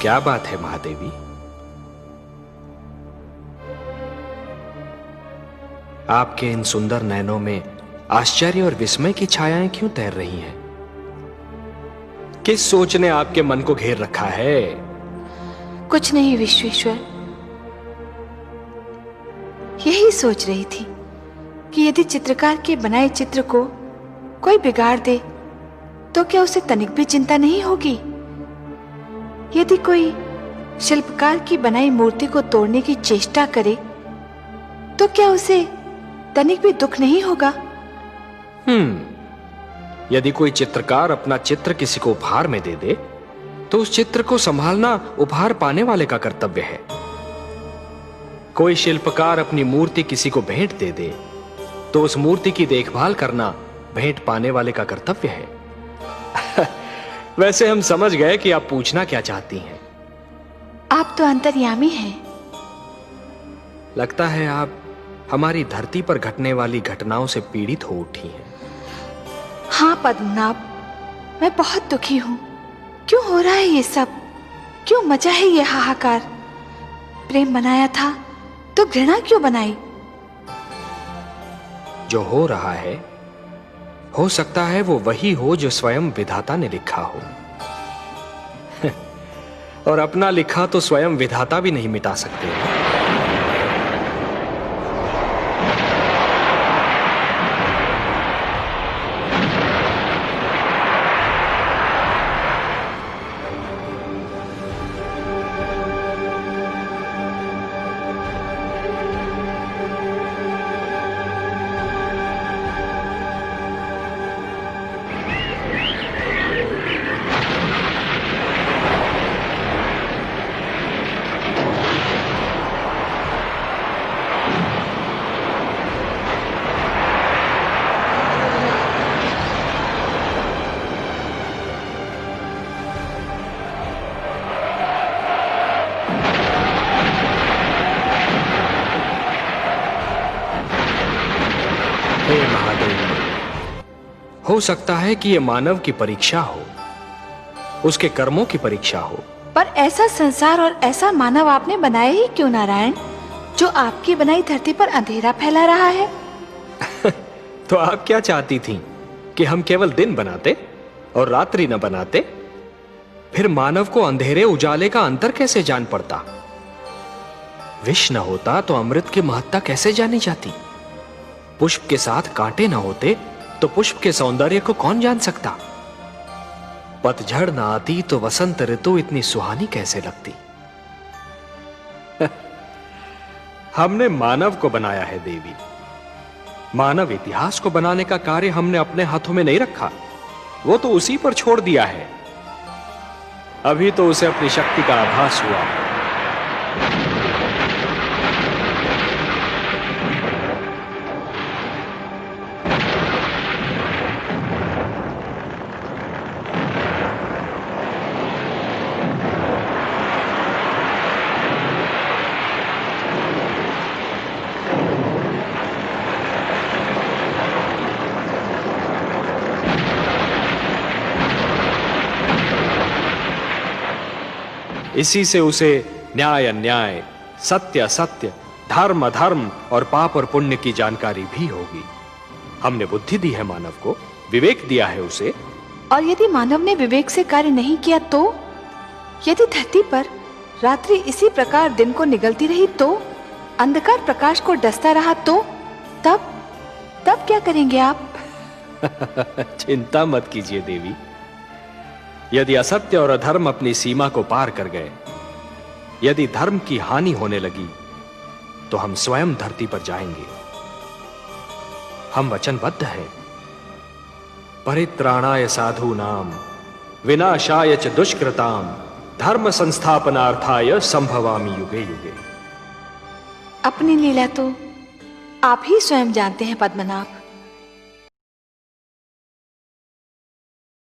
क्या बात है महादेवी? आपके इन सुंदर नयनों में आश्चर्य और विस्मय की छायाएं क्यों तैर रही हैं? किस सोच ने आपके मन को घेर रखा है? कुछ नहीं विश्वेश्वर, यही सोच रही थी कि यदि चित्रकार के बनाए चित्र को कोई बिगाड़ दे तो क्या उसे तनिक भी चिंता नहीं होगी? यदि कोई शिल्पकार की बनाई मूर्ति को तोड़ने की चेष्टा करे तो क्या उसे तनिक भी दुख नहीं होगा? यदि कोई चित्रकार अपना चित्र किसी को उपहार में दे दे तो उस चित्र को संभालना उपहार पाने वाले का कर्तव्य है। कोई शिल्पकार अपनी मूर्ति किसी को भेंट दे दे तो उस मूर्ति की देखभाल करना भेंट पाने वाले का कर्तव्य है। वैसे हम समझ गए कि आप पूछना क्या चाहती हैं। आप तो अंतर्यामी हैं। लगता है आप हमारी धरती पर घटने वाली घटनाओं से पीड़ित हो उठी हैं। हाँ पद्मनाभ, मैं बहुत दुखी हूं। क्यों हो रहा है ये सब? क्यों मचा है ये हाहाकार? प्रेम बनाया था तो घृणा क्यों बनाई? जो हो रहा है हो सकता है वो वही हो जो स्वयं विधाता ने लिखा हो। और अपना लिखा तो स्वयं विधाता भी नहीं मिटा सकते। हे महादेव, हो सकता है कि यह मानव की परीक्षा हो, उसके कर्मों की परीक्षा हो। पर ऐसा संसार और ऐसा मानव आपने बनाया ही क्यों नारायण, जो आपकी बनाई धरती पर अंधेरा फैला रहा है? तो आप क्या चाहती थीं कि हम केवल दिन बनाते और रात्रि न बनाते? फिर मानव को अंधेरे उजाले का अंतर कैसे जान पड़ता? विष न होता तो अमृत की महत्ता कैसे जानी जाती? पुष्प के साथ कांटे न होते तो पुष्प के सौंदर्य को कौन जान सकता? पतझड़ न आती तो वसंत ऋतु इतनी सुहानी कैसे लगती? हमने मानव को बनाया है देवी। मानव इतिहास को बनाने का कार्य हमने अपने हाथों में नहीं रखा, वो तो उसी पर छोड़ दिया है। अभी तो उसे अपनी शक्ति का आभास हुआ। इसी से उसे न्याय अन्याय, सत्य असत्य, धर्म अधर्म और पाप और पुण्य की जानकारी भी होगी। हमने बुद्धि दी है मानव को, विवेक दिया है उसे। और यदि मानव ने विवेक से कार्य नहीं किया तो? यदि धरती पर रात्रि इसी प्रकार दिन को निगलती रही तो? अंधकार प्रकाश को डसता रहा तो? तब क्या करेंगे आप? चिंता मत कीजिए देवी। यदि असत्य और अधर्म अपनी सीमा को पार कर गए, यदि धर्म की हानि होने लगी, तो हम स्वयं धरती पर जाएंगे। हम वचनबद्ध हैं। परित्राणाय साधूनाम विनाशाय च दुष्कृताम धर्म संस्थापनार्थाय संभवामि युगे युगे। अपनी लीला तो आप ही स्वयं जानते हैं पद्मनाभ।